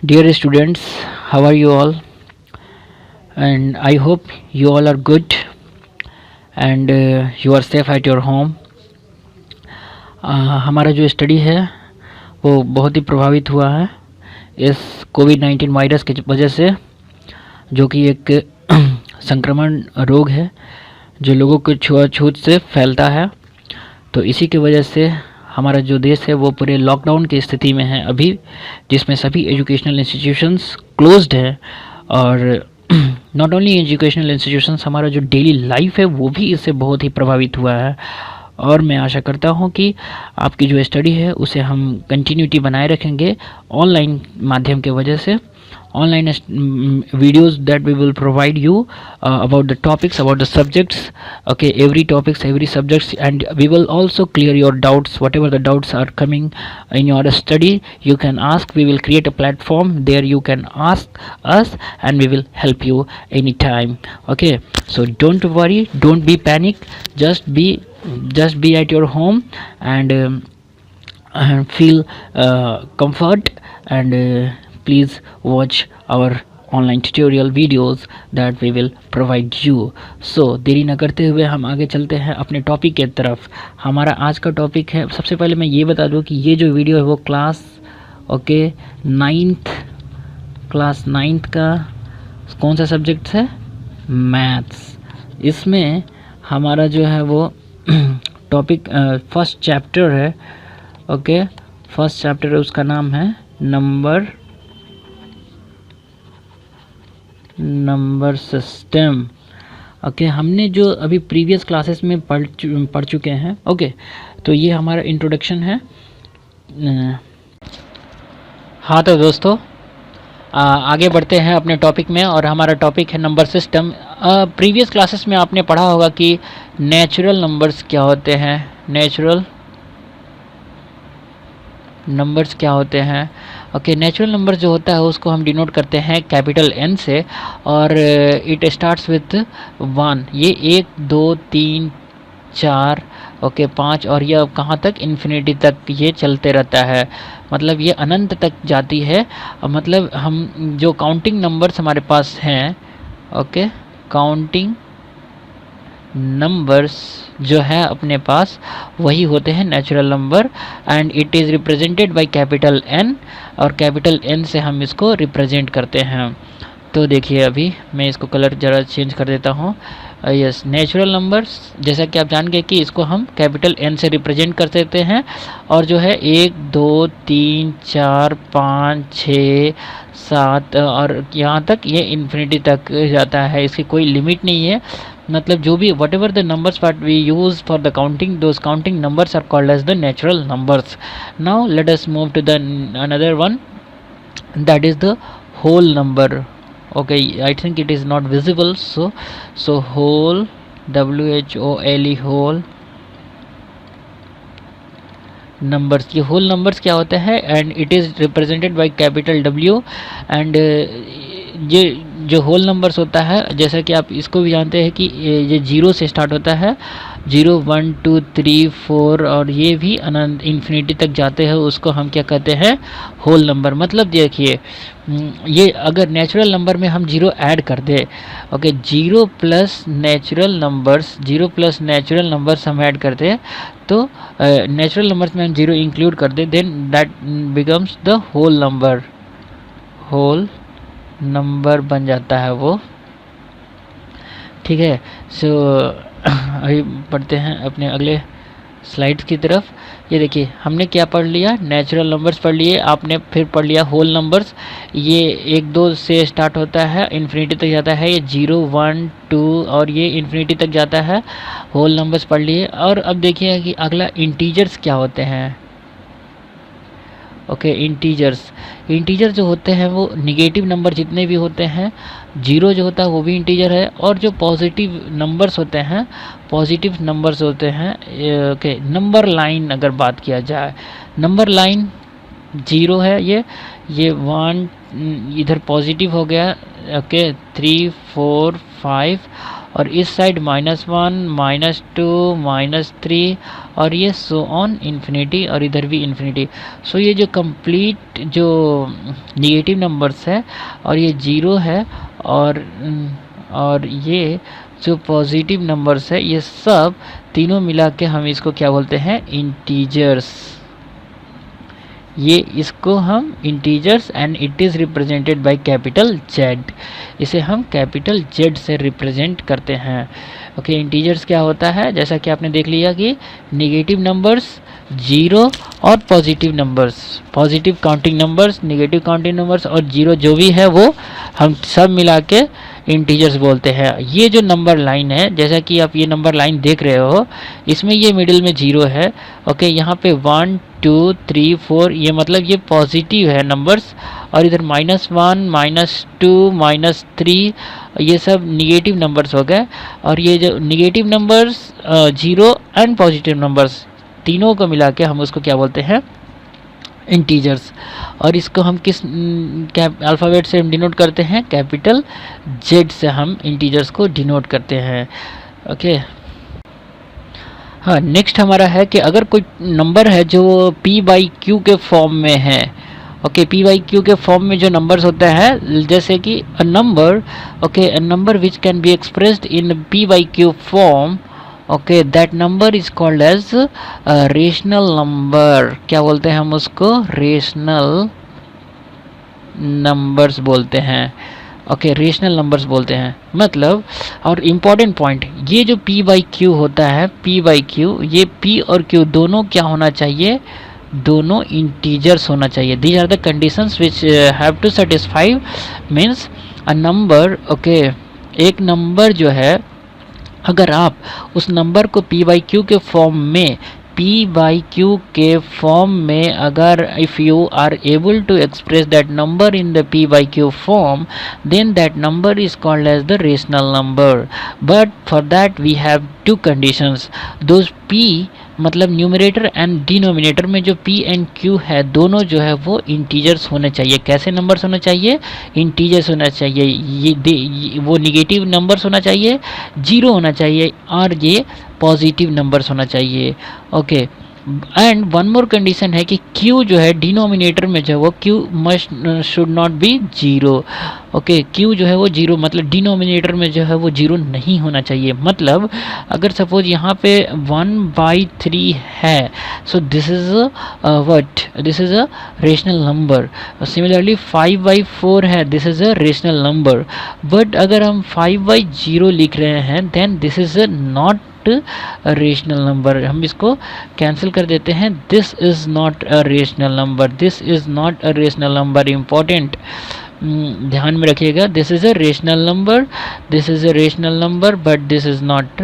Dear students, how are you all? And I hope you all are good and you are safe at your home. हमारा जो study है वो बहुत ही प्रभावित हुआ है इस कोविड-19 वायरस की वजह से, जो कि एक संक्रमण रोग है जो लोगों को छुआछूत से फैलता है। तो इसी की वजह से हमारा जो देश है वो पूरे लॉकडाउन की स्थिति में है अभी, जिसमें सभी एजुकेशनल इंस्टीट्यूशंस क्लोज्ड है। और नॉट ओनली एजुकेशनल इंस्टीट्यूशंस, हमारा जो डेली लाइफ है वो भी इससे बहुत ही प्रभावित हुआ है। और मैं आशा करता हूँ कि आपकी जो स्टडी है उसे हम कंटिन्यूटी बनाए रखेंगे ऑनलाइन माध्यम के वजह से। Online videos that we will provide you about the topics, about the subjects, okay, every topics, every subjects, and we will also clear your doubts. Whatever the doubts are coming in your study, you can ask. We will create a platform there, you can ask us and we will help you anytime. Okay, so don't worry, don't be panic, just be at your home and feel comfort and please watch our online tutorial videos that we will provide you. So देरी न करते हुए हम आगे चलते हैं अपने topic के तरफ। हमारा आज का टॉपिक है, सबसे पहले मैं ये बता दूं कि ये जो वीडियो है वो क्लास नाइन्थ का कौन सा सब्जेक्ट है? मैथ्स। इसमें हमारा जो है वो टॉपिक फर्स्ट चैप्टर है। ओके, फर्स्ट चैप्टर है, उसका नाम है नंबर सिस्टम। ओके, हमने जो अभी प्रीवियस क्लासेस में पढ़ चुके हैं। ओके, तो ये हमारा इंट्रोडक्शन है। हाँ तो दोस्तों, आगे बढ़ते हैं अपने टॉपिक में और हमारा टॉपिक है नंबर सिस्टम। प्रीवियस क्लासेस में आपने पढ़ा होगा कि नेचुरल नंबर्स क्या होते हैं, नेचुरल नंबर्स क्या होते हैं। ओके, नेचुरल नंबर जो होता है उसको हम डिनोट करते हैं कैपिटल एन से, और इट स्टार्ट्स विथ 1। ये 1 2 3 4 ओके 5, और यह कहाँ तक? इन्फिनिटी तक ये चलते रहता है, मतलब ये अनंत तक जाती है। मतलब हम जो काउंटिंग नंबर्स हमारे पास हैं, ओके, काउंटिंग नंबर्स जो है अपने पास वही होते हैं natural number, and it is represented by capital N, और कैपिटल एन से हम इसको रिप्रेजेंट करते हैं। तो देखिए, अभी मैं इसको कलर ज़रा चेंज कर देता हूँ। यस, नेचुरल नंबर्स जैसा कि आप जान गए कि इसको हम कैपिटल एन से रिप्रेजेंट कर सकते हैं, और जो है 1 2 3 4 5 6 7 और यहाँ तक ये इन्फिनिटी तक जाता है, इसकी कोई लिमिट नहीं है। मतलब जो भी whatever the numbers that we use for the counting, those counting numbers are called as the natural numbers. Now let us move to the another one, that is the whole number. Okay, I think it is not visible, so whole, WHOLE, whole numbers। ये whole numbers क्या होता है? and it is represented by capital W, and ये जो whole numbers होता है, जैसा कि आप इसको भी जानते हैं कि ये 0 से स्टार्ट होता है, 0 1 2 3 4, और ये भी अनंत इन्फिनिटी तक जाते हैं, उसको हम क्या कहते हैं? Whole number. मतलब देखिए, ये अगर नेचुरल नंबर में हम 0 ऐड कर दे, ओके, 0 प्लस नेचुरल नंबर्स हम ऐड कर दे, तो नेचुरल नंबर्स में हम 0 इंक्लूड कर दे, then that becomes the whole number. Whole number बन जाता है वो, ठीक है। सो अभी बढ़ते हैं अपने अगले स्लाइड्स की तरफ। ये देखिए, हमने क्या पढ़ लिया? नेचुरल नंबर्स पढ़ लिए, आपने फिर पढ़ लिया होल नंबर्स। ये 1 2 से स्टार्ट होता है, इन्फिनिटी तक जाता है, ये 0 1 2 और ये इन्फिनिटी तक जाता है, होल नंबर्स पढ़ लिए। और अब देखिए कि अगला इंटीजर्स क्या होते हैं। ओके, इंटीजर जो होते हैं वो निगेटिव नंबर जितने भी होते हैं, 0 जो होता है वो भी इंटीजर है, और जो पॉजिटिव नंबर्स होते हैं ओके, नंबर लाइन अगर बात किया जाए, नंबर लाइन 0 है, ये 1 इधर पॉजिटिव हो गया, ओके, 3 4 5, और इस साइड -1 -2 -3 और ये सो ऑन इन्फिनिटी और इधर भी इन्फिनिटी। सो ये जो कंप्लीट जो निगेटिव नंबर्स है और ये 0 है और ये जो पॉजिटिव नंबर्स है ये सब तीनों मिला के हम इसको क्या बोलते हैं, इंटीजर्स। ये इसको हम integers and it is represented by capital Z. इसे हम कैपिटल जेड से रिप्रेजेंट करते हैं। ओके, इंटीजर्स क्या होता है, जैसा कि आपने देख लिया कि निगेटिव नंबर्स, 0 और positive numbers, positive counting numbers, negative counting numbers और 0 जो भी है वो हम सब मिला के इंटीजर्स बोलते हैं। ये जो नंबर लाइन है, जैसा कि आप ये नंबर लाइन देख रहे हो, इसमें ये मिडिल में 0 है। ओके, यहाँ पे 1 2 3 4 ये मतलब ये पॉजिटिव है नंबर्स, और इधर -1 -2 -3 ये सब निगेटिव नंबर्स हो गए। और ये जो negative numbers, 0 and positive numbers तीनों को मिला के हम उसको क्या बोलते हैं, इंटीजर्स। और इसको हम किस अल्फ़ाबेट से डिनोट करते हैं, कैपिटल जेड से हम इंटीजर्स को डिनोट करते हैं। ओके, हाँ, नेक्स्ट हमारा है कि अगर कोई नंबर है जो p/q के फॉर्म में है। ओके, p/q के फॉर्म में जो नंबर्स होते हैं, जैसे कि a number, okay, a number which can be expressed in p/q form, okay, that number is called as rational number. क्या बोलते हैं हम उसको, रेशनल नंबर्स बोलते हैं। ओके, रेशनल नंबर्स बोलते हैं। मतलब, और इम्पॉर्टेंट पॉइंट, ये जो p/q होता है, p/q, ये p और q दोनों क्या होना चाहिए, दोनों इंटीजर्स होना चाहिए। These are the conditions which have to satisfy, means a number, okay, एक नंबर जो है, अगर आप उस नंबर को p/q के फॉर्म में, p/q के फॉर्म में अगर if you are able to express that number in the p/q form, then that number is called as the rational number. But for that we have two conditions. Those p मतलब numerator and denominator में जो p and q है, दोनों जो है वो integers होने चाहिए। कैसे नंबर्स होने चाहिए, इंटीजर्स होना चाहिए। ये वो निगेटिव नंबर्स होना चाहिए, 0 होना चाहिए, और ये पॉजिटिव नंबर्स होना चाहिए। Okay, and one more condition है कि q जो है डिनोमिनेटर में जो है वो q must should not be 0। Okay, q जो है वो 0 मतलब डिनोमिनेटर में जो है वो 0 नहीं होना चाहिए। मतलब अगर सपोज यहाँ पे 1/3 है, so this is what, this is a rational number. Similarly 5/4 है, this is a rational number. But अगर हम 5/0 लिख रहे हैं, then this is not rational number. हम इसको कैंसिल कर देते हैं, this is not a rational number, this is not a rational number. Important, ध्यान में रखिएगा, this is a rational number, this is a rational number, but this is not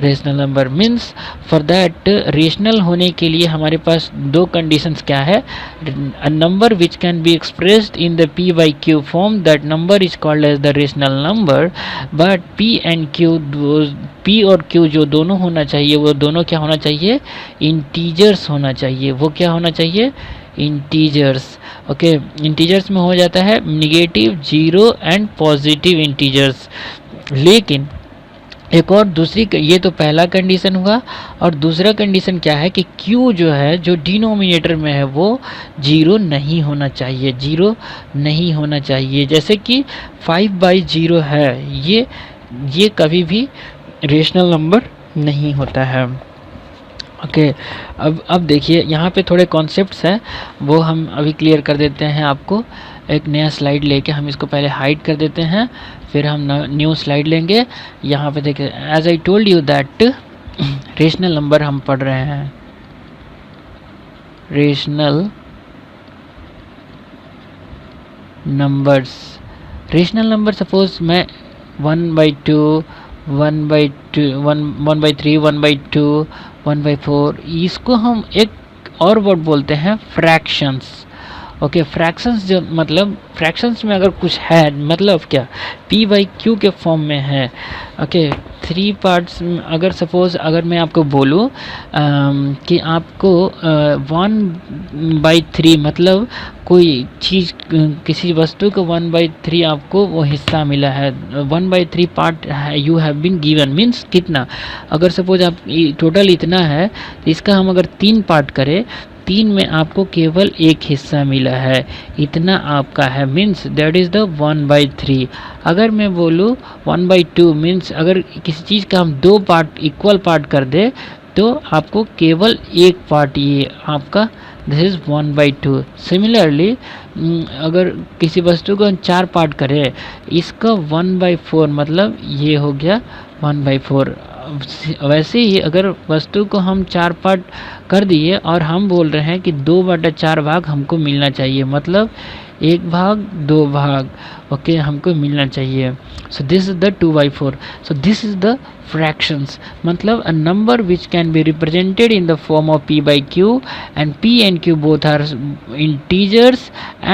rational number. Means for that rational होने के लिए हमारे पास दो conditions क्या है, a number which can be expressed in the p/q form, that number is called as the rational number. But p and q, p और q जो दोनों होना चाहिए, वो दोनों क्या होना चाहिए, इंटीजर्स होना चाहिए। वो क्या होना चाहिए, इंटीजर्स। ओके, इंटीजर्स में हो जाता है निगेटिव, 0 एंड पॉजिटिव इंटीजर्स। लेकिन एक और दूसरी, ये तो पहला कंडीशन हुआ, और दूसरा कंडीशन क्या है कि q जो है, जो डिनोमिनेटर में है, वो 0 नहीं होना चाहिए, 0 नहीं होना चाहिए। जैसे कि 5/0 है, ये कभी भी रेशनल नंबर नहीं होता है। ओके, अब देखिए यहाँ पे थोड़े कॉन्सेप्ट्स हैं, वो हम अभी क्लियर कर देते हैं आपको। एक नया स्लाइड लेके हम इसको पहले हाइड कर देते हैं, फिर हम न्यू स्लाइड लेंगे। यहाँ पे देखिए, as I told you that rational number हम पढ़ रहे हैं, rational numbers. Rational number suppose मैं 1/2, 1/3, 1/2, 1/4, इसको हम एक और वर्ड बोलते हैं फ्रैक्शंस। ओके, फ्रैक्शंस जो मतलब फ्रैक्शंस में अगर कुछ है मतलब क्या, p बाई क्यू के फॉर्म में है। Okay, 3 parts. अगर सपोज़ अगर मैं आपको बोलूँ कि आपको 1/3 मतलब कोई चीज़ किसी वस्तु को 1/3 आपको वो हिस्सा मिला है, 1/3 part you have been given, means कितना। अगर सपोज आप टोटल इतना है तो इसका हम अगर 3 पार्ट करें, 3 में आपको केवल एक हिस्सा मिला है, इतना आपका है, मीन्स दैट इज़ द 1/3। अगर मैं बोलूँ 1/2 मीन्स अगर किसी चीज़ का हम 2 पार्ट इक्वल पार्ट कर दे तो आपको केवल एक पार्ट ये आपका, दिस इज़ 1/2। सिमिलरली अगर किसी वस्तु को हम 4 पार्ट करें, इसका 1/4 मतलब ये हो गया 1/4। वैसे ही अगर वस्तु को हम 4 पार्ट कर दिए और हम बोल रहे हैं कि 2/4 भाग हमको मिलना चाहिए, मतलब 1 भाग 2 भाग, ओके, हमको मिलना चाहिए। सो this is the 2/4। So this is the fractions, मतलब a number which can be represented in the form of p by q, and p and q both are integers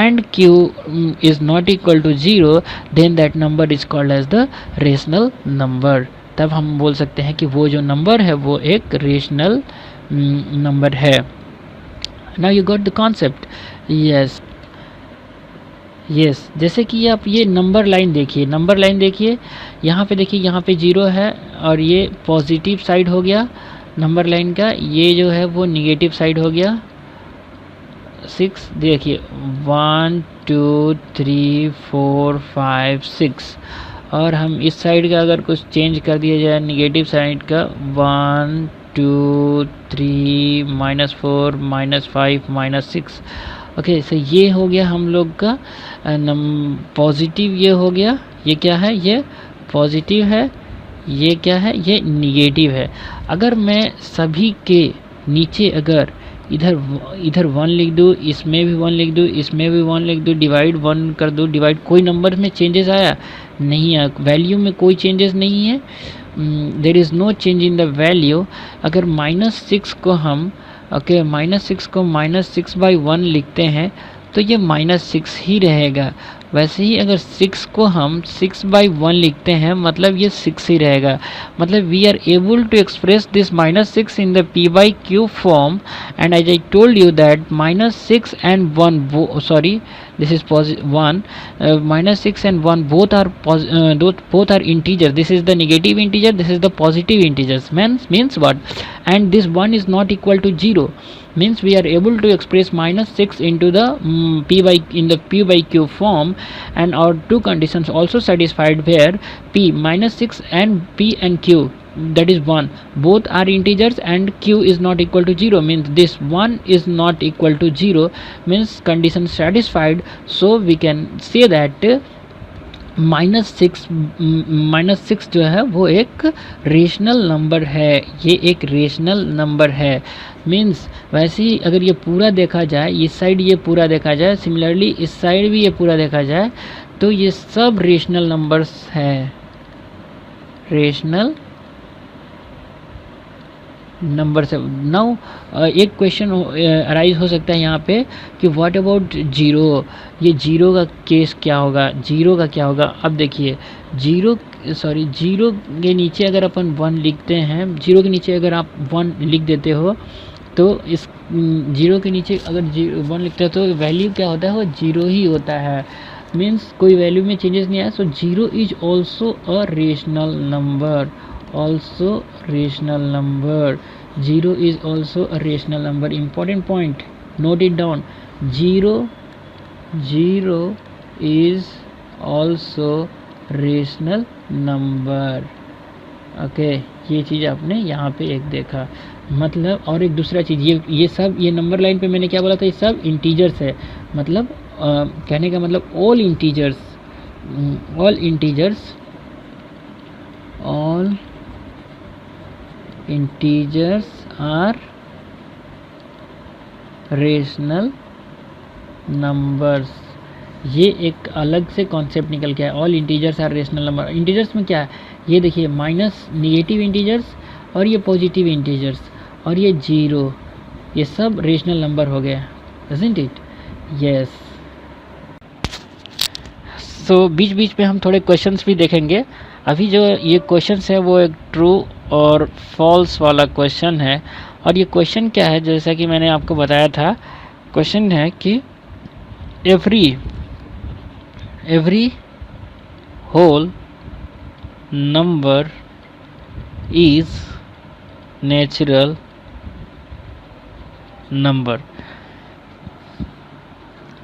and q is not equal to 0, then that number is called as the rational number। तब हम बोल सकते हैं कि वो जो number है वो एक रेशनल नंबर है। Now you got the concept. Yes yes, जैसे कि आप ये नंबर लाइन देखिए, नंबर लाइन देखिए, यहाँ पे देखिए, यहाँ पे 0 है और ये पॉजिटिव साइड हो गया नंबर लाइन का, ये जो है वो निगेटिव साइड हो गया। 6 देखिए, 1 2 3 4 5 6, और हम इस साइड का अगर कुछ चेंज कर दिया जाए निगेटिव साइड का, 1 2 3 -4 -5 -6। ओके, सो ये हो गया हम लोग का पॉजिटिव, ये हो गया, ये क्या है, ये पॉजिटिव है, ये क्या है, ये निगेटिव है। अगर मैं सभी के नीचे अगर इधर 1 लिख दूँ, इसमें भी 1 लिख दूँ, इसमें भी 1 लिख दूँ, डिवाइड 1 कर दूँ, डिवाइड, कोई नंबर में चेंजेस आया नहीं है, वैल्यू में कोई चेंजेस नहीं है, there is no change in the value. अगर -6 को हम ओके -6 को -6/1 लिखते हैं तो ये -6 ही रहेगा। वैसे ही अगर 6 को हम 6/1 लिखते हैं मतलब ये 6 ही रहेगा। मतलब we are able to express this -6 in the p by q form, and as I told you that -6 and 1 sorry this is 1, -6 and 1 both are integer. This is the negative integer, this is the positive integers, means what, and this 1 is not equal to 0, means we are able to express -6 into the p by q form, and our two conditions also satisfied where p -6 and p and q, that is 1, both are integers and q is not equal to 0, means this 1 is not equal to 0, means condition satisfied, so we can say that -6 जो है वो एक rational number है, ये एक rational number है। Means वैसे ही अगर ये पूरा देखा जाए, इस साइड ये पूरा देखा जाए, सिमिलरली इस साइड भी ये पूरा देखा जाए, तो ये सब रेशनल नंबर्स है, रेशनल नंबर से। नाउ एक क्वेश्चन अराइज हो सकता है यहाँ पे कि व्हाट अबाउट 0, ये 0 का केस क्या होगा, 0 का क्या होगा। अब देखिए 0 के नीचे अगर अपन 1 लिखते हैं, 0 के नीचे अगर आप 1 लिख देते हो तो इस 0 के नीचे अगर 1 लिखते हो तो वैल्यू क्या होता है, वो 0 ही होता है, मीन्स कोई वैल्यू में चेंजेस नहीं आया। सो 0 is also a rational number, also rational number, 0 is also a rational number, important point, note it down, 0 is also rational number। Okay, ये चीज़ आपने यहाँ पे एक देखा। मतलब और एक दूसरा चीज़, ये सब, ये नंबर लाइन पे मैंने क्या बोला था, ये सब इंटीजर्स है, मतलब कहने का मतलब all integers are rational numbers। ये एक अलग से कॉन्सेप्ट निकल के है, all integers are rational number. Integers में क्या है, ये देखिए माइनस निगेटिव इंटीजर्स और ये पॉजिटिव इंटीजर्स और ये 0, ये सब रेशनल नंबर हो गया, isn't it? यस। सो बीच बीच में हम थोड़े क्वेश्चंस भी देखेंगे। अभी जो ये क्वेश्चंस है वो एक ट्रू और फॉल्स वाला क्वेश्चन है। और ये क्वेश्चन क्या है, जैसा कि मैंने आपको बताया था, क्वेश्चन है कि every whole number is natural number.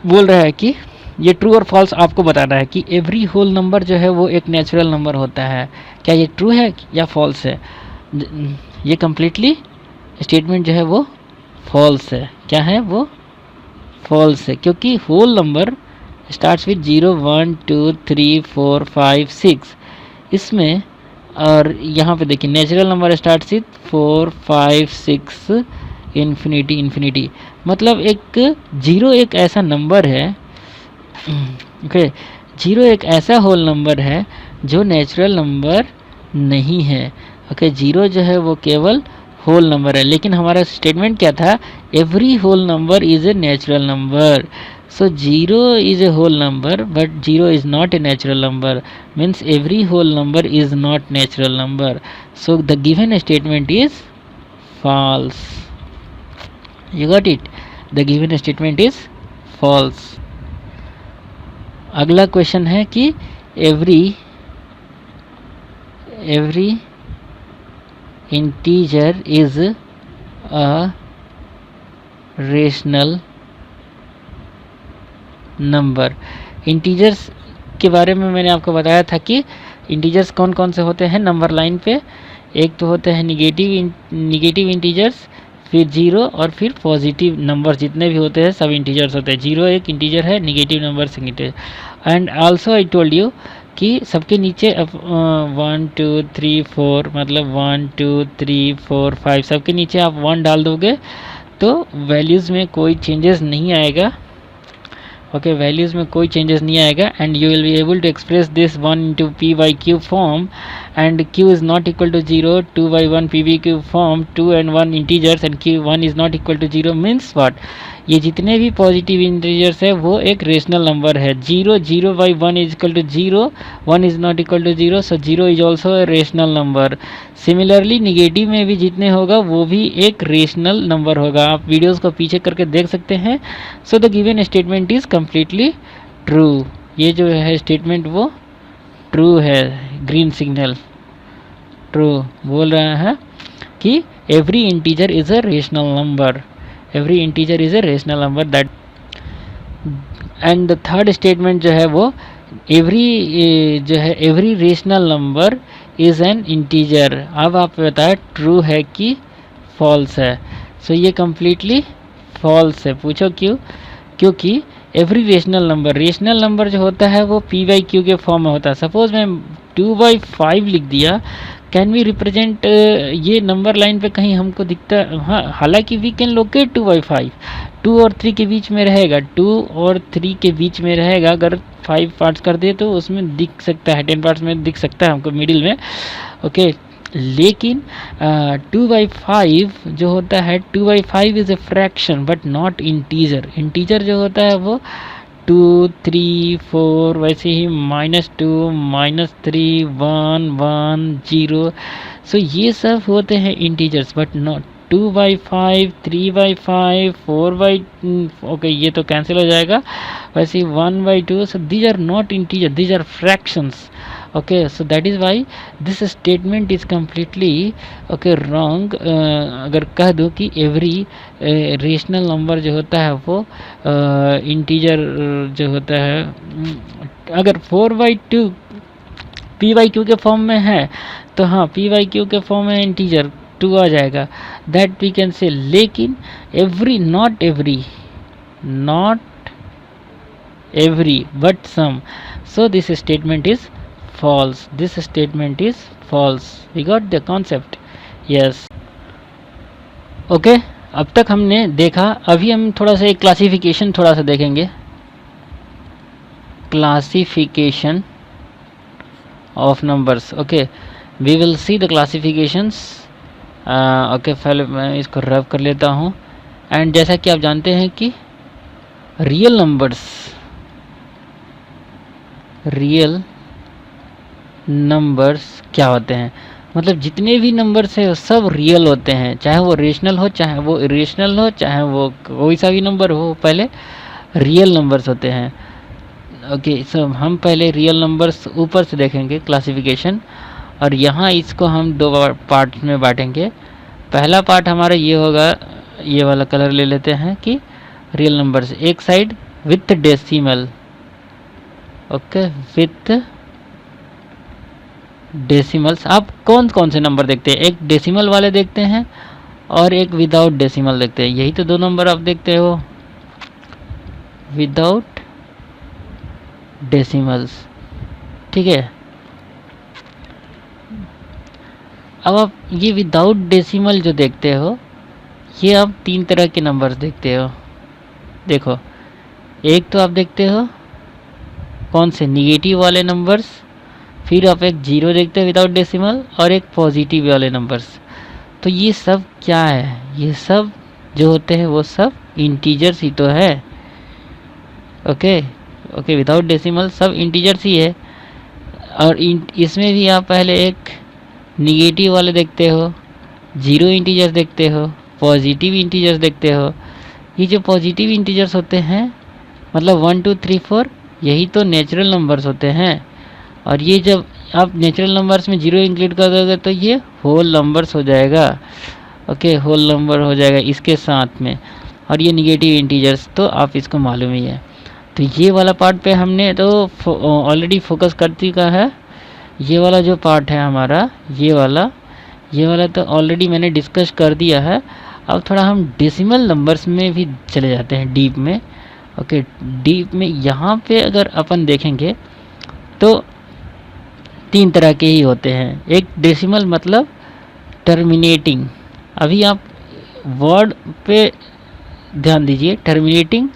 बोल रहा है कि ये ट्रू और फॉल्स आपको बताना है कि एवरी होल नंबर जो है वो एक नेचुरल नंबर होता है। क्या ये ट्रू है या फॉल्स है? ये कम्प्लीटली स्टेटमेंट जो है वो फॉल्स है। क्या है वो? फॉल्स है, क्योंकि होल नंबर स्टार्ट्स विद 0 1 2 3 4 5 6 इसमें। और यहाँ पे देखिए natural number starts with 4 5 6 infinity. मतलब एक जीरो एक ऐसा नंबर है, ओके, जीरो एक ऐसा होल नंबर है जो नेचुरल नंबर नहीं है। ओके, जीरो जो है वो केवल होल नंबर है। लेकिन हमारा स्टेटमेंट क्या था? Every whole number is a natural number. So zero is a whole number but zero is not a natural number, means every whole number is not natural number. So the given statement is false. You got it? The given statement is false. अगला question है कि every integer is a rational number. Integers के बारे में मैंने आपको बताया था कि इंटीजर्स कौन कौन से होते हैं नंबर लाइन पे। एक तो होते हैं निगेटिव इंटीजर्स, फिर जीरो, और फिर पॉजिटिव नंबर जितने भी होते हैं सब इंटीजर्स होते हैं। जीरो एक इंटीजर है, negative number integer. And also I told you कि सबके नीचे 1 2 3 4 मतलब 1 2 3 4 5 सबके नीचे आप 1 डाल दोगे तो वैल्यूज़ में कोई चेंजेस नहीं आएगा। ओके, वैल्यूज़ में कोई चेंजेस नहीं आएगा and you will be able to express this 1 into P by Q form and q is not equal to 0, 2 by 1 P B Q form, 2 and 1 integers and q1 is not equal to 0 means what? ये जितने भी positive integers है वो एक rational number है। 0 by 1 is equal to 0, 1 is not equal to 0, so 0 is also a rational number. Similarly negative में भी जितने होगा वो भी एक रेशनल नंबर होगा। आप वीडियोस को पीछे करके देख सकते हैं। सो the given statement is completely true. ये जो है स्टेटमेंट वो ट्रू है। ग्रीन सिग्नल ट्रू बोल रहा है कि every integer is a rational number, every integer is a rational number that. And the third statement जो है वो every rational number is an integer. अब आप बताएं ट्रू है कि फॉल्स है। सो ये कम्प्लीटली फॉल्स है। पूछो क्यों? क्योंकि एवरी रेशनल नंबर जो होता है वो p बाई क्यू के फॉर्म में होता है। सपोज मैं 2/5 लिख दिया, कैन वी रिप्रेजेंट ये नंबर लाइन पे कहीं हमको दिखता? हाँ, हालांकि वी कैन लोकेट 2/5, 2 और 3 के बीच में रहेगा, 2 और 3 के बीच में रहेगा। अगर 5 पार्ट्स कर दे तो उसमें दिख सकता है, 10 पार्ट्स में दिख सकता है हमको मिडिल में। ओके, लेकिन 2/5 जो होता है, 2/5 is a fraction but not integer. Integer जो होता है वो 2 3 4 वैसे ही -2 -3 1 1 0। सो ये सब होते हैं इंटीजर्स बट नॉट 2/5 3/5 4/, ओके ये तो कैंसिल हो जाएगा। वैसे 1/2, so these are not integer, these are fractions. Okay, so that is why this statement is completely okay wrong. अगर कह दो कि एवरी रेशनल नंबर जो होता है वो इंटीजर जो होता है, अगर 4/2 p बाई क्यू के फॉर्म में है तो हाँ p बाई क्यू के फॉर्म में इंटीजर 2 आ जाएगा, दैट वी कैन से। लेकिन every, not every but some, so this statement is false, this statement is false. We got the concept? Yes. Okay, अब तक हमने देखा। अभी हम थोड़ा सा एक क्लासिफिकेशन थोड़ा सा देखेंगे, classification of numbers. Okay, we will see the classifications. Okay, पहले मैं इसको रब कर लेता हूँ। एंड जैसा कि आप जानते हैं कि रियल नंबर्स क्या होते हैं, मतलब जितने भी नंबर्स है वो सब रियल होते हैं, चाहे वो रेशनल हो, चाहे वो इरेशनल हो, चाहे वो कोई सा भी नंबर हो, पहले रियल नंबर्स होते हैं। ओके, सो हम पहले रियल नंबर्स ऊपर से देखेंगे क्लासिफिकेशन, और यहाँ इसको हम दो पार्ट में बांटेंगे। पहला पार्ट हमारा ये होगा, ये वाला कलर ले लेते हैं कि रियल नंबर्स एक side with decimal. Okay, with decimals. आप कौन कौन से नंबर देखते हैं, एक डेसिमल वाले देखते हैं और एक विदाउट डेसिमल देखते हैं, यही तो दो नंबर आप देखते हो, विदाउट डेसिमल्स। ठीक है, अब आप ये विदाउट डेसिमल जो देखते हो, ये आप तीन तरह के नंबर्स देखते हो। देखो, एक तो आप देखते हो कौन से, निगेटिव वाले नंबर्स, फिर आप एक जीरो देखते हो विदाउट डेसिमल, और एक पॉजिटिव वाले नंबर्स। तो ये सब क्या है, ये सब जो होते हैं वो सब इंटीजर्स ही तो है। ओके, विदाउट डेसिमल सब इंटीजर्स ही है। और इसमें भी आप पहले एक निगेटिव वाले देखते हो, जीरो इंटीजर्स देखते हो, पॉजिटिव इंटीजर्स देखते हो। ये जो पॉजिटिव इंटीजर्स होते हैं, मतलब 1 2 3 4, यही तो नेचुरल नंबर्स होते हैं। और ये जब आप नेचुरल नंबर्स में जीरो इंक्लूड कर दोगे तो ये होल नंबर्स हो जाएगा। ओके, होल नंबर हो जाएगा इसके साथ में। और ये निगेटिव इंटीजर्स तो आप इसको मालूम ही है। तो ये वाला पार्ट पे हमने तो ऑलरेडी फोकस कर चुका है। ये वाला जो पार्ट है हमारा, ये वाला तो ऑलरेडी मैंने डिस्कस कर दिया है। अब थोड़ा हम डेसिमल नंबर्स में भी चले जाते हैं, डीप में। ओके, डीप में यहाँ पे अगर अपन देखेंगे तो तीन तरह के ही होते हैं। एक डेसिमल मतलब टर्मिनेटिंग, अभी आप वर्ड पे ध्यान दीजिए, टर्मिनेटिंग,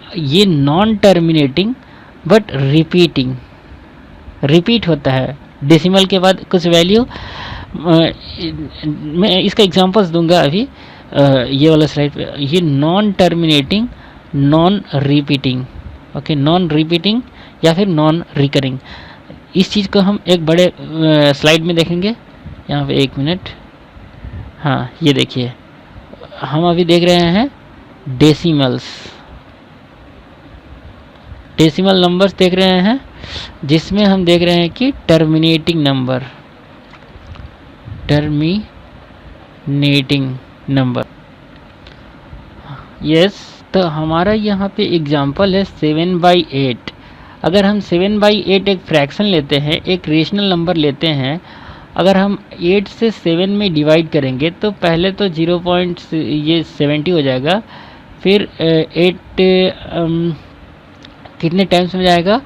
ये नॉन टर्मिनेटिंग बट रिपीट होता है डेसिमल के बाद कुछ वैल्यू। मैं इसका एग्जांपल्स दूंगा अभी ये वाला स्लाइड पे। ये non terminating, non repeating, okay, non repeating या फिर नॉन रिकरिंग, इस चीज़ को हम एक बड़े स्लाइड में देखेंगे। यहाँ पे एक मिनट, हाँ ये देखिए, हम अभी देख रहे हैं डेसिमल नंबर्स देख रहे हैं, जिसमें हम देख रहे हैं कि टर्मिनेटिंग नंबर। यस, तो हमारा यहाँ पे एग्जांपल है 7/8। अगर हम 7/8 एक फ्रैक्शन लेते हैं, एक रेशनल नंबर लेते हैं, अगर हम 8 से 7 में डिवाइड करेंगे तो पहले तो 0.70 हो जाएगा, फिर 8 कितने टाइम्स में जाएगा,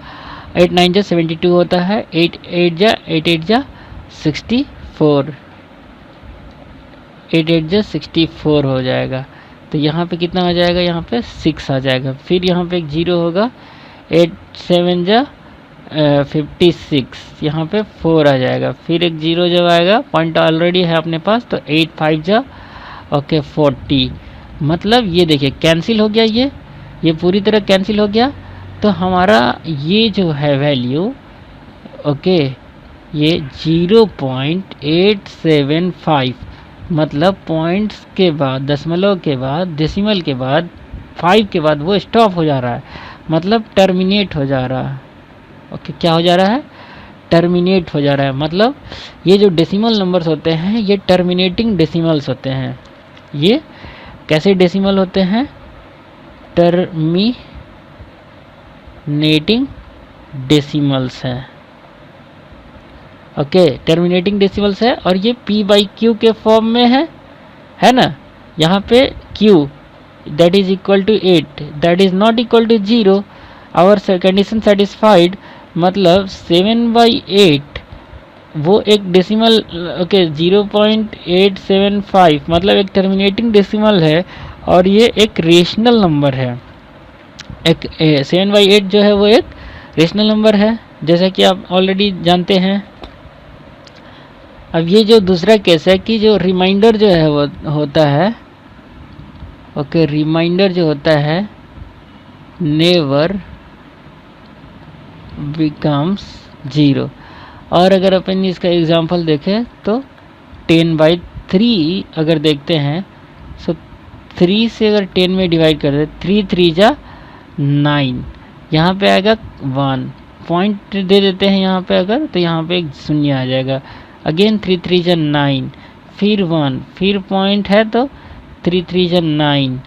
8 9 जा 72 होता है, 8 8 जा 64, 8 8 जा 64 हो जाएगा। तो यहाँ पे कितना आ जाएगा, यहाँ पे 6 आ जाएगा। फिर यहाँ पे एक जीरो होगा, 8 7 जा 56, यहाँ पे 4 आ जाएगा। फिर एक जीरो जब आएगा, पॉइंट ऑलरेडी है अपने पास, तो 8 5 जा ओके 40। मतलब ये देखिए कैंसिल हो गया, ये पूरी तरह कैंसिल हो गया। तो हमारा ये जो है वैल्यू, ओके, ये 0.875, मतलब पॉइंट्स के बाद, दशमलव के बाद, डेसिमल के बाद, 5 के बाद वो स्टॉप हो जा रहा है, मतलब टर्मिनेट हो जा रहा है। ओके, क्या हो जा रहा है, टर्मिनेट हो जा रहा है। मतलब ये जो डेसिमल नंबर्स होते हैं ये टर्मिनेटिंग डेसिमल्स होते हैं। ये कैसे डेसिमल होते हैं, टर्मिनेटिंग डेसिमल्स है। ओके, टर्मिनेटिंग डेसिमल्स है, और ये p/q के फॉर्म में है ना। यहाँ पे q that is equal to 8, that is not equal to 0, our condition satisfied. मतलब 7/8 वो एक डेसिमल, ओके, 0.875, मतलब एक टर्मिनेटिंग डेसिमल है, और ये एक रेशनल नंबर है। एक 7/8 जो है वो एक रेशनल नंबर है, जैसा कि आप ऑलरेडी जानते हैं। अब ये जो दूसरा केस है कि जो रिमाइंडर जो है वो होता है, ओके, रिमाइंडर जो होता है नेवर बिकम्स 0। और अगर अपन इसका एग्जांपल देखें तो 10/3 अगर देखते हैं, सो 3 से अगर 10 में डिवाइड कर दे, 3 3 जा 9, यहाँ पे आएगा 1, पॉइंट दे देते हैं यहाँ पे अगर, तो यहाँ पे एक शून्य आ जाएगा। अगेन 3 3 जा 9, फिर 1, फिर पॉइंट है तो 3 3 जा 9,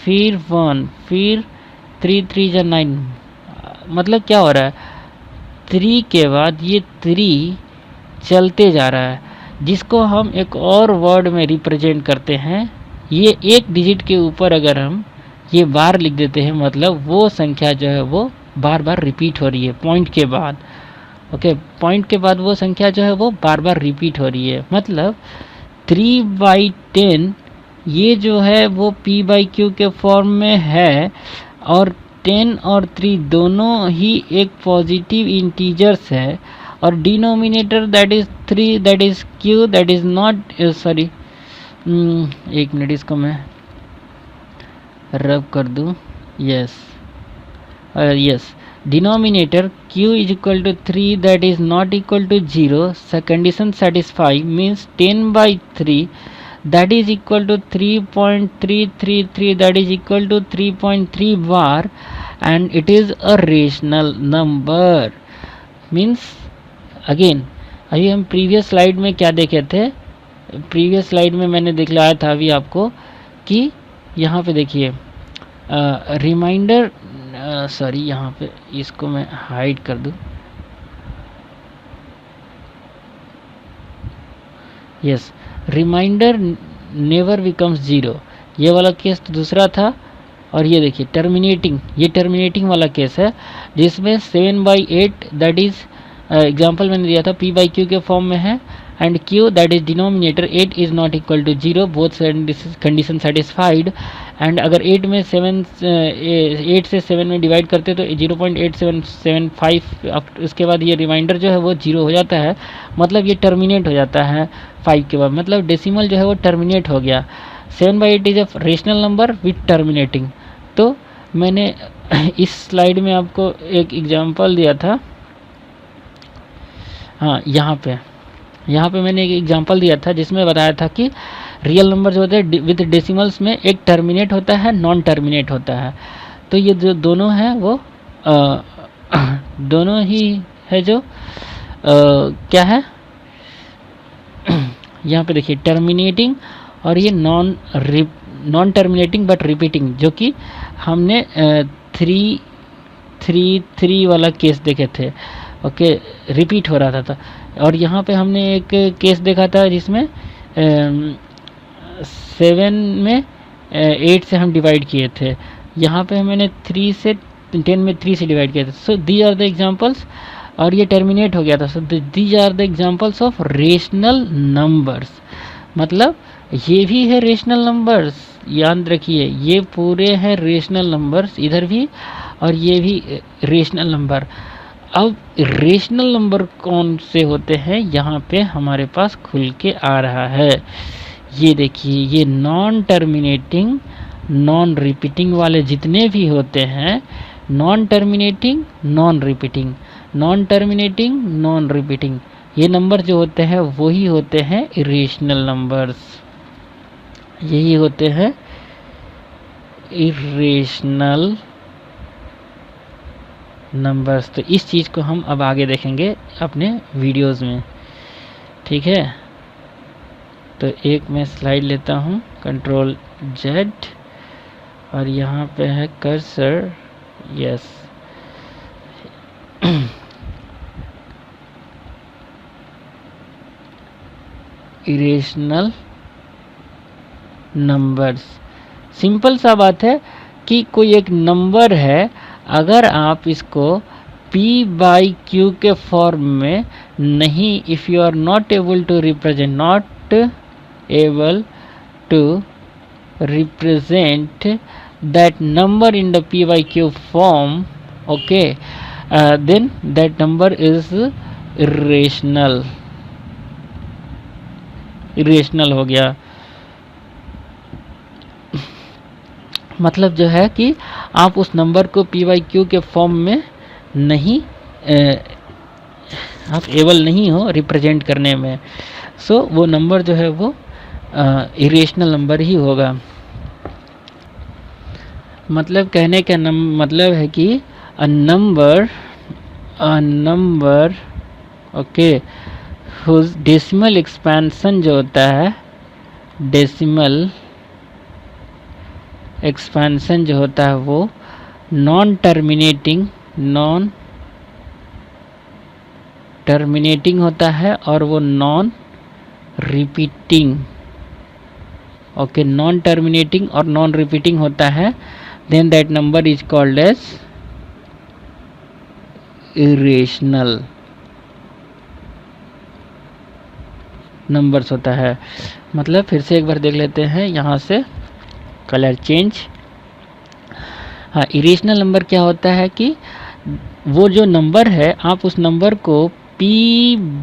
फिर 1, फिर 3 3 जा 9। मतलब क्या हो रहा है, 3 के बाद ये 3 चलते जा रहा है, जिसको हम एक और वर्ड में रिप्रेजेंट करते हैं। ये एक डिजिट के ऊपर अगर हम ये बार लिख देते हैं, मतलब वो संख्या जो है वो बार बार रिपीट हो रही है पॉइंट के बाद। ओके, पॉइंट के बाद वो संख्या जो है वो बार बार रिपीट हो रही है। मतलब 3/10 ये जो है वो p/q के फॉर्म में है, और 10 और 3 दोनों ही एक पॉजिटिव इंटीजर्स है, और denominator that is 3 that is q that is not sorry, एक मिनट इसको मैं रब कर दूं। Yes yes, denominator q is equal to 3 that is not equal to 0, condition satisfy, means 10/3 that is equal to 3.333, that is equal to 3.3 bar, and it is a rational number। means again, अभी हम previous slide में क्या देखे थे, previous slide में मैंने दिखलाया था अभी आपको कि यहाँ पे देखिए रिमाइंडर, सॉरी यहाँ पे इसको मैं हाइड कर दूँ। यस, रिमाइंडर नेवर बिकम्स 0, ये वाला केस तो दूसरा था। और ये देखिए टर्मिनेटिंग, ये टर्मिनेटिंग वाला केस है, जिसमें 7/8 दैट इज एग्जांपल मैंने दिया था p/q के फॉर्म में है, and q that is denominator 8 is not equal to 0, both condition satisfied. And अगर 8 से 7 में डिवाइड करते तो 0.8775, उसके बाद ये रिमाइंडर जो है वो 0 हो जाता है, मतलब ये टर्मिनेट हो जाता है 5 के बाद, मतलब डेसिमल जो है वो टर्मिनेट हो गया। 7/8 is a rational number with terminating. तो मैंने इस स्लाइड में आपको एक एग्जांपल दिया था, हाँ यहाँ पे मैंने एक एग्जांपल दिया था जिसमें बताया था कि रियल नंबर जो होते हैं विद डेसिमल्स में एक टर्मिनेट होता है, नॉन टर्मिनेट होता है। तो ये जो दोनों हैं वो दोनों ही है जो क्या है यहाँ पे देखिए टर्मिनेटिंग, और ये नॉन टर्मिनेटिंग बट रिपीटिंग, जो कि हमने 3 वाला केस देखे थे। ओके, रिपीट हो रहा था। और यहाँ पे हमने एक केस देखा था जिसमें 7 में 8 से हम डिवाइड किए थे, यहाँ पे मैंने 3 से 10 में 3 से डिवाइड किया था। So these are the examples, और ये टर्मिनेट हो गया था। So these are the examples of rational numbers. मतलब ये भी है रेशनल नंबर्स, याद रखिए ये पूरे हैं रेशनल नंबर्स, इधर भी और ये भी रेशनल नंबर। अब रेशनल नंबर कौन से होते हैं, यहाँ पे हमारे पास खुल के आ रहा है। ये देखिए, ये नॉन टर्मिनेटिंग नॉन रिपीटिंग वाले जितने भी होते हैं, non terminating non repeating, non terminating non repeating, ये नंबर जो होते हैं वही होते हैं इरेशनल नंबर्स, यही होते हैं इरेशनल नंबर्स। तो इस चीज़ को हम अब आगे देखेंगे अपने वीडियोस में, ठीक है। तो एक मैं स्लाइड लेता हूँ, Ctrl+Z, और यहाँ पे है cursor, yes. Irrational numbers, simple सा बात है कि कोई एक नंबर है, अगर आप इसको p/q के फॉर्म में नहीं, if you are not able to represent, not able to represent that number in the p/q form, okay, then that number is irrational हो गया। मतलब जो है कि आप उस नंबर को पी वाई क्यू के फॉर्म में नहीं आप एबल नहीं हो रिप्रेजेंट करने में। सो वो नंबर जो है वो इरेशनल नंबर ही होगा। मतलब कहने का मतलब है कि a number okay whose decimal expansion जो होता है, डेसिमल एक्सपेंशन जो होता है वो नॉन टर्मिनेटिंग होता है और वो non repeating, okay, non terminating और नॉन रिपीटिंग होता है, then that number is called as irrational numbers होता है। मतलब फिर से एक बार देख लेते हैं यहाँ से, कलर चेंज। हाँ, इरेशनल नंबर क्या होता है कि वो जो नंबर है आप उस नंबर को P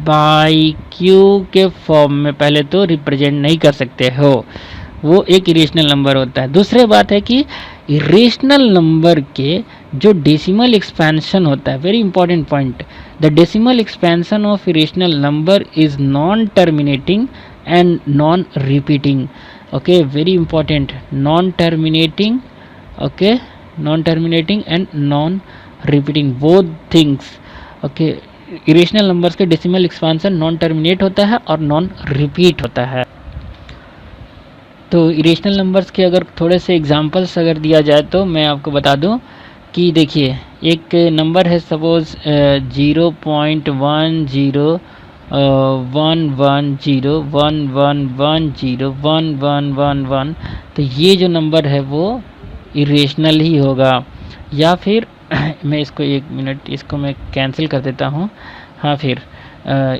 बाई क्यू के फॉर्म में पहले तो रिप्रेजेंट नहीं कर सकते हो, वो एक इरेशनल नंबर होता है। दूसरी बात है कि इरेशनल नंबर के जो डेसिमल एक्सपेंशन होता है, very important point, the decimal expansion of irrational number is non terminating and non repeating. Okay, very important, non terminating, okay, non terminating and non repeating, both things. Okay, irrational numbers के decimal expansion non terminate होता है और non repeat होता है। तो irrational numbers के अगर थोड़े से एग्जांपल्स अगर दिया जाए तो मैं आपको बता दूं कि देखिए एक नंबर है सपोज 0.1011011101111, तो ये जो नंबर है वो इरेशनल ही होगा। या फिर मैं इसको एक मिनट इसको मैं कैंसिल कर देता हूँ। हाँ, फिर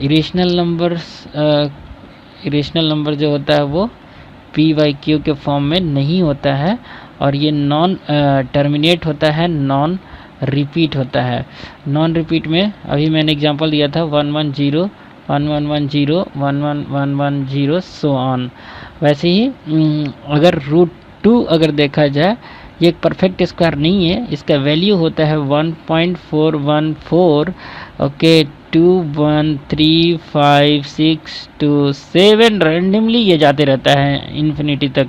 इरेशनल नंबर जो होता है वो पी वाई क्यू के फॉर्म में नहीं होता है और ये नॉन टर्मिनेट होता है, नॉन रिपीट होता है। नॉन रिपीट में अभी मैंने एग्जांपल दिया था 110 1110 1111 सो ऑन। वैसे ही अगर √2 अगर देखा जाए, ये एक परफेक्ट स्क्वायर नहीं है, इसका वैल्यू होता है 1.414, ओके, 2 1 3 5 6 2 7 रैंडमली ये जाते रहता है इन्फिनिटी तक।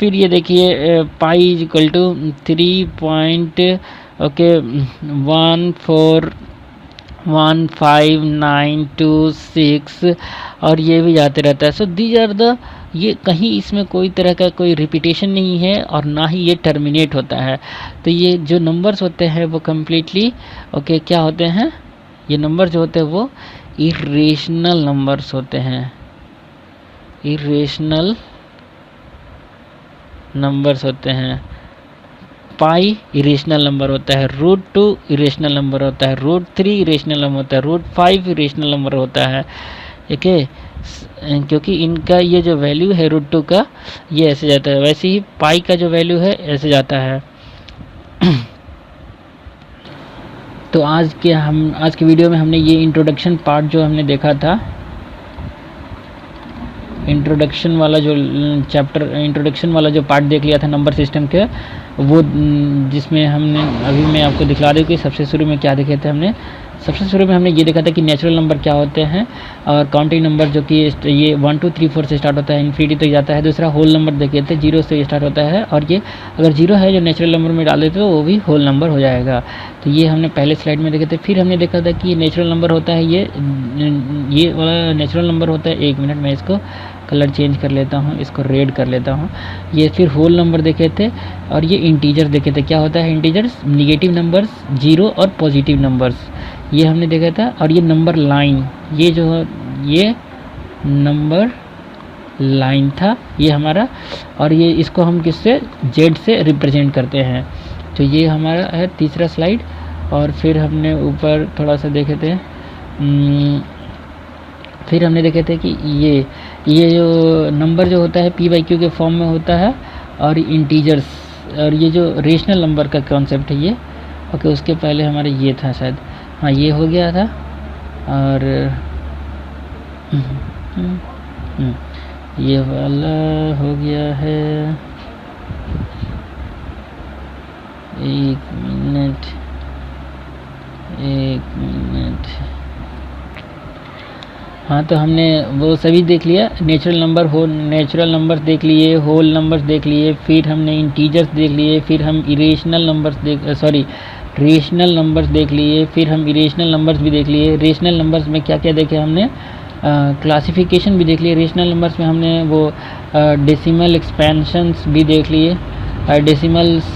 फिर ये देखिए पाई इज इक्वल टू 3.1415926 और ये भी जाते रहता है। सो दीज आर द, ये कहीं इसमें कोई तरह का कोई रिपीटेशन नहीं है और ना ही ये टर्मिनेट होता है। तो ये जो नंबर्स होते हैं वो कम्प्लीटली ओके क्या होते हैं, ये नंबर जो होते हैं वो इरेशनल नंबर्स होते हैं, इरेशनल नंबर्स होते हैं। पाई इरेशनल नंबर होता है, √2 इरेशनल नंबर होता है, √3 इरेशनल नंबर होता है, √5 इरेशनल नंबर होता है। ठीक है, क्योंकि इनका ये जो वैल्यू है √2 का ये ऐसे जाता है, वैसे ही पाई का जो वैल्यू है ऐसे जाता है। तो आज के वीडियो में हमने ये इंट्रोडक्शन पार्ट जो हमने देखा था, इंट्रोडक्शन वाला जो चैप्टर, इंट्रोडक्शन वाला जो पार्ट देख लिया था नंबर सिस्टम के, वो जिसमें हमने अभी मैं आपको दिखला दूँ कि सबसे शुरू में क्या देखे थे हमने। सबसे शुरू में हमने ये देखा था कि नेचुरल नंबर क्या होते हैं और काउंटिंग नंबर जो कि ये 1 2 3 4 से स्टार्ट होता है, इन्फिनिटी तक जाता है। दूसरा होल नंबर देखे थे, 0 से स्टार्ट होता है और ये अगर 0 है जो नेचुरल नंबर में डाल देते तो वो भी होल नंबर हो जाएगा। तो ये हमने पहले स्लाइड में देखे थे। फिर हमने देखा था कि ये नेचुरल नंबर होता है, ये वाला नेचुरल नंबर होता है। एक मिनट मैं इसको कलर चेंज कर लेता हूँ, इसको रेड कर लेता हूँ। ये फिर होल नंबर देखे थे और ये इंटीजर देखे थे। क्या होता है इंटीजर्स? निगेटिव नंबर्स, 0 और पॉजिटिव नंबर्स, ये हमने देखा था। और ये नंबर लाइन, ये जो ये नंबर लाइन था ये हमारा, और ये इसको हम किससे, जेड से रिप्रेजेंट करते हैं। तो ये हमारा है तीसरा स्लाइड। और फिर हमने ऊपर थोड़ा सा देखे थे, फिर हमने देखे थे कि ये जो नंबर जो होता है पी बाई क्यू के फॉर्म में होता है और इंटीजर्स, और ये जो रेशनल नंबर का कॉन्सेप्ट है ये ओके। उसके पहले हमारे ये था शायद, हाँ ये हो गया था। और ये वाला हो गया है, एक मिनट, एक मिनट। हाँ, तो हमने वो सभी देख लिया, नेचुरल नंबर्स देख लिए, होल नंबर्स देख लिए, फिर हमने इंटीजर्स देख लिए, फिर हम रेशनल नंबर्स देख लिए, फिर हम इरेशनल नंबर्स भी देख लिए। रेशनल नंबर्स में क्या क्या देखे हमने, क्लासिफिकेशन भी देख लिए। रेशनल नंबर्स में हमने वो डेसिमल एक्सपेंशंस भी देख लिए। डेसिमल्स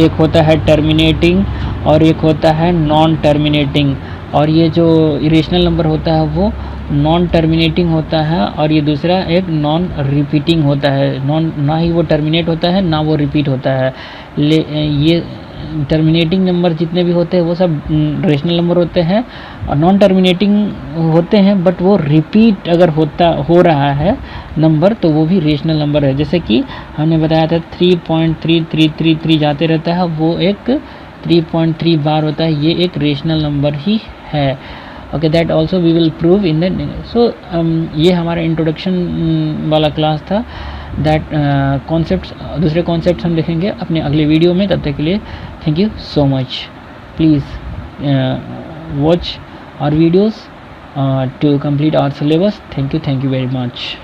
एक होता है टर्मिनेटिंग और एक होता है नॉन टर्मिनेटिंग, और ये जो इरेशनल नंबर होता है वो नॉन टर्मिनेटिंग होता है, और ये दूसरा एक नॉन रिपीटिंग होता है। ना ही वो टर्मिनेट होता है ना वो रिपीट होता है। ये टर्मिनेटिंग नंबर जितने भी होते हैं वो सब रेशनल नंबर होते हैं, और नॉन टर्मिनेटिंग होते हैं बट वो रिपीट अगर हो रहा है नंबर तो वो भी रेशनल नंबर है। जैसे कि हमने बताया था 3.3333 जाते रहता है, वो एक 3.3 बार होता है, ये एक रेशनल नंबर ही है। Okay, that also we will prove in the so ये हमारा इंट्रोडक्शन वाला क्लास था। दैट कॉन्सेप्ट्स, दूसरे कॉन्सेप्ट्स हम देखेंगे अपने अगले वीडियो में। तब तक के लिए thank you so much. Please watch our videos to complete our syllabus. Thank you very much.